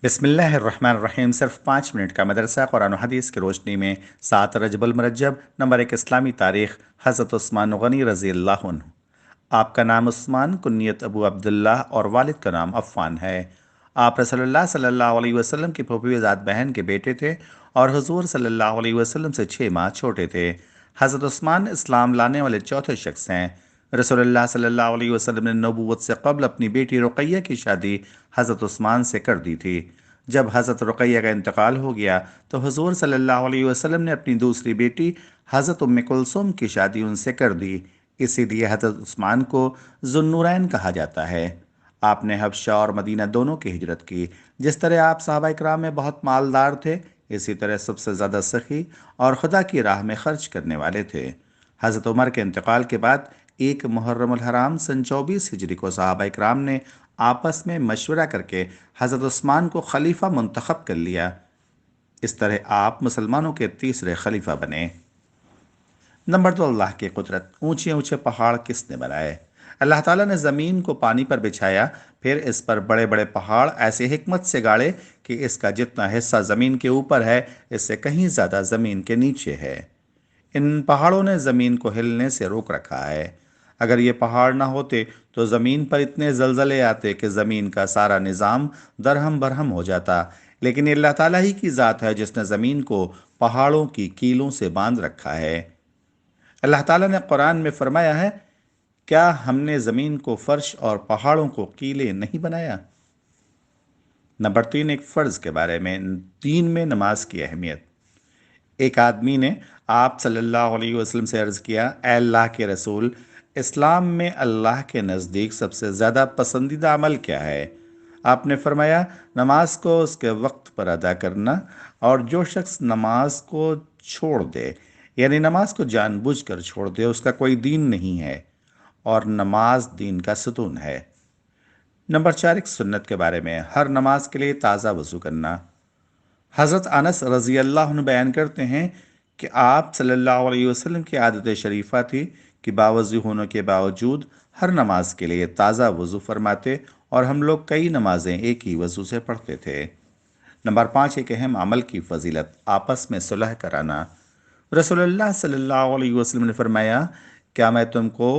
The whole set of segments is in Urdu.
بسم اللہ الرحمن الرحیم۔ صرف 5 منٹ کا مدرسہ قرآن و حدیث کی روشنی میں 7 رجب المرجب نمبر 1 اسلامی تاریخ حضرت عثمان غنی رضی اللہ عنہ۔ آپ کا نام عثمان، کنیت ابو عبداللہ اور والد کا نام عفان ہے۔ آپ رسول اللہ صلی اللہ علیہ وسلم کی پھوپھی ذات بہن کے بیٹے تھے اور حضور صلی اللہ علیہ وسلم سے 6 ماہ چھوٹے تھے۔ حضرت عثمان اسلام لانے والے چوتھے شخص ہیں۔ رسول اللہ صلی اللہ علیہ وسلم نے نبوت سے قبل اپنی بیٹی رقیہ کی شادی حضرت عثمان سے کر دی تھی۔ جب حضرت رقیہ کا انتقال ہو گیا تو حضور صلی اللہ علیہ وسلم نے اپنی دوسری بیٹی حضرت ام کلثوم کی شادی ان سے کر دی۔ اسی لیے حضرت عثمان کو ذو النورین کہا جاتا ہے۔ آپ نے حبشہ اور مدینہ دونوں کی ہجرت کی۔ جس طرح آپ صحابہ اکرام میں بہت مالدار تھے، اسی طرح سب سے زیادہ سخی اور خدا کی راہ میں خرچ کرنے والے تھے۔ حضرت عمر کے انتقال کے بعد 1 محرم الحرام سن 24 ہجری کو صحابہ اکرام نے آپس میں مشورہ کر کے حضرت عثمان کو خلیفہ منتخب کر لیا۔ اس طرح آپ مسلمانوں کے تیسرے خلیفہ بنے۔ نمبر 2، اللہ کی قدرت۔ اونچے اونچے پہاڑ کس نے بنائے؟ اللہ تعالیٰ نے زمین کو پانی پر بچھایا، پھر اس پر بڑے بڑے پہاڑ ایسے حکمت سے گاڑے کہ اس کا جتنا حصہ زمین کے اوپر ہے، اس سے کہیں زیادہ زمین کے نیچے ہے۔ ان پہاڑوں نے زمین کو ہلنے سے روک رکھا ہے۔ اگر یہ پہاڑ نہ ہوتے تو زمین پر اتنے زلزلے آتے کہ زمین کا سارا نظام درہم برہم ہو جاتا، لیکن یہ اللہ تعالیٰ ہی کی ذات ہے جس نے زمین کو پہاڑوں کی کیلوں سے باندھ رکھا ہے۔ اللہ تعالیٰ نے قرآن میں فرمایا ہے، کیا ہم نے زمین کو فرش اور پہاڑوں کو کیلیں نہیں بنایا؟ نمبر 3، ایک فرض کے بارے میں، دین میں نماز کی اہمیت۔ ایک آدمی نے آپ صلی اللہ علیہ وسلم سے عرض کیا، اے اللہ کے رسول، اسلام میں اللہ کے نزدیک سب سے زیادہ پسندیدہ عمل کیا ہے؟ آپ نے فرمایا، نماز کو اس کے وقت پر ادا کرنا، اور جو شخص نماز کو چھوڑ دے، یعنی نماز کو جان بوجھ کر چھوڑ دے، اس کا کوئی دین نہیں ہے، اور نماز دین کا ستون ہے۔ نمبر 4، ایک سنت کے بارے میں، ہر نماز کے لیے تازہ وضو کرنا۔ حضرت انس رضی اللہ عنہ بیان کرتے ہیں کہ آپ صلی اللہ علیہ وسلم کی عادت شریفہ تھی کہ باوضو ہونے کے باوجود ہر نماز کے لیے تازہ وضو فرماتے، اور ہم لوگ کئی نمازیں ایک ہی وضو سے پڑھتے تھے۔ نمبر 5، ایک اہم عمل کی فضیلت، آپس میں صلح کرانا۔ رسول اللہ صلی اللہ علیہ وسلم نے فرمایا، کیا میں تم کو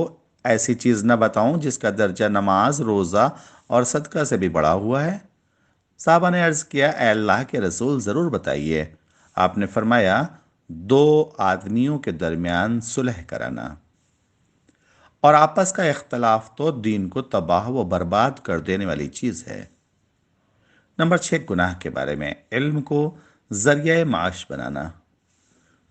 ایسی چیز نہ بتاؤں جس کا درجہ نماز، روزہ اور صدقہ سے بھی بڑا ہوا ہے؟ صحابہ نے عرض کیا، اے اللہ کے رسول، ضرور بتائیے۔ آپ نے فرمایا، 2 آدمیوں کے درمیان صلح کرانا۔ اور آپس کا اختلاف تو دین کو تباہ و برباد کر دینے والی چیز ہے۔ نمبر 6، گناہ کے بارے میں، علم کو ذریعہ معاش بنانا۔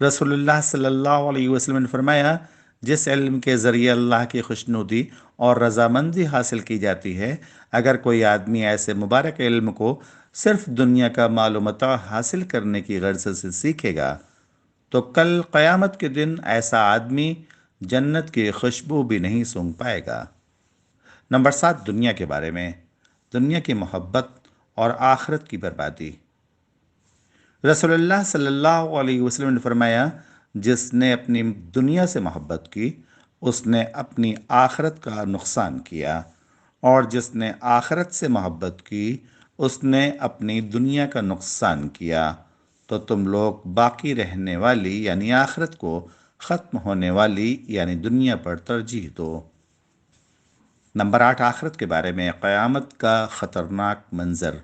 رسول اللہ صلی اللہ علیہ وسلم نے فرمایا، جس علم کے ذریعے اللہ کی خوشنودی اور رضامندی حاصل کی جاتی ہے، اگر کوئی آدمی ایسے مبارک علم کو صرف دنیا کا مال و متاع حاصل کرنے کی غرض سے سیکھے گا تو کل قیامت کے دن ایسا آدمی جنت کی خوشبو بھی نہیں سونگھ پائے گا۔ نمبر 7، دنیا کے بارے میں، دنیا کی محبت اور آخرت کی بربادی۔ رسول اللہ صلی اللہ علیہ وسلم نے فرمایا، جس نے اپنی دنیا سے محبت کی، اس نے اپنی آخرت کا نقصان کیا، اور جس نے آخرت سے محبت کی، اس نے اپنی دنیا کا نقصان کیا۔ تو تم لوگ باقی رہنے والی یعنی آخرت کو ختم ہونے والی یعنی دنیا پر ترجیح دو۔ نمبر 8، آخرت کے بارے میں، قیامت کا خطرناک منظر۔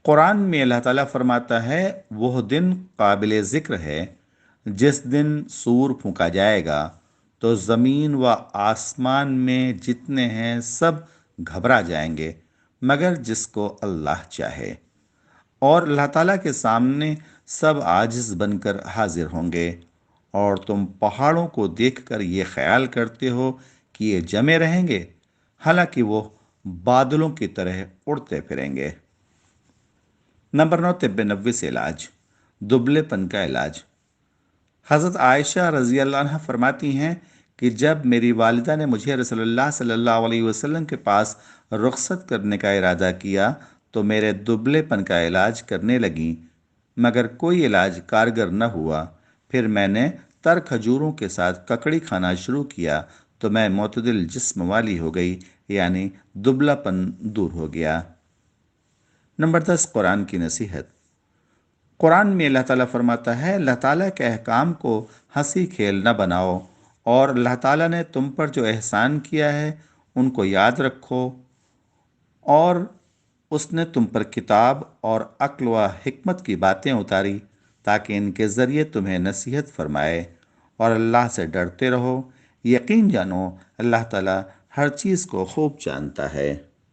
قرآن میں اللہ تعالیٰ فرماتا ہے، وہ دن قابل ذکر ہے جس دن سور پھونکا جائے گا تو زمین و آسمان میں جتنے ہیں سب گھبرا جائیں گے مگر جس کو اللہ چاہے، اور اللہ تعالیٰ کے سامنے سب عاجز بن کر حاضر ہوں گے، اور تم پہاڑوں کو دیکھ کر یہ خیال کرتے ہو کہ یہ جمے رہیں گے، حالانکہ وہ بادلوں کی طرح اڑتے پھریں گے۔ نمبر 9، طب نبوی سے علاج، دبلے پن کا علاج۔ حضرت عائشہ رضی اللہ عنہ فرماتی ہیں کہ جب میری والدہ نے مجھے رسول اللہ صلی اللہ علیہ وسلم کے پاس رخصت کرنے کا ارادہ کیا تو میرے دبلے پن کا علاج کرنے لگیں، مگر کوئی علاج کارگر نہ ہوا۔ پھر میں نے تر کھجوروں کے ساتھ ککڑی کھانا شروع کیا تو میں معتدل جسم والی ہو گئی، یعنی دبلا پن دور ہو گیا۔ نمبر 10، قرآن کی نصیحت۔ قرآن میں اللہ تعالیٰ فرماتا ہے، اللہ تعالیٰ کے احکام کو ہنسی کھیل نہ بناؤ، اور اللہ تعالیٰ نے تم پر جو احسان کیا ہے ان کو یاد رکھو، اور اس نے تم پر کتاب اور عقل و حکمت کی باتیں اتاری تاکہ ان کے ذریعے تمہیں نصیحت فرمائے، اور اللہ سے ڈرتے رہو، یقین جانو اللہ تعالیٰ ہر چیز کو خوب جانتا ہے۔